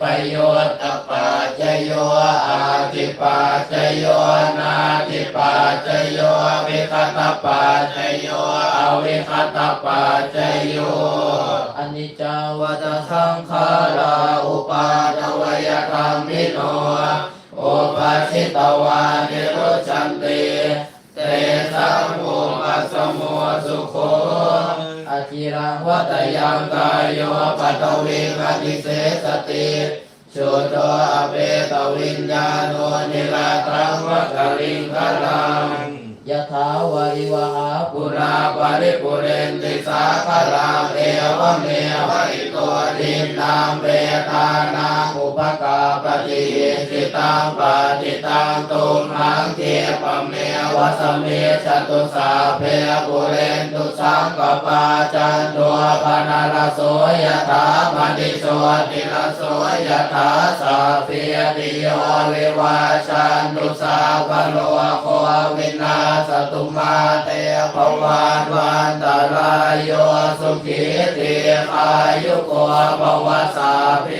ปโยตปัจจโยอาทิปัจจโยนาทิปัจจโยวิคตปัจจโยอวิคตปัจจโยอนิจจวัฏสังขาราอุปาทวยธรรมิโนอุปัชชิตวานิโรชันติเตสังมุปัสสโมสุโขอจิรังวัตยังกายโยปัตวิงอธิเสสติสุโตอเปตวิญญาโนนิราตังวัคลิงคลังยะถาวาริวหาปุราปาริปุเรนติสาคลังเอวเมวะอิโตทินังเปตานังอุปกาปฏิสิตังปฏิตังตุมหังเทปเมวะสเมจตุสาเพปุเรนตุสังกปาจันโทปนาลโสยะถามณิโสติลโสยะถาสัพพิติโยวิวาชันตุสาวโลโควินาสตุมาเตภวันวันตรายโยสุขีติอายุโกภวะสาภิ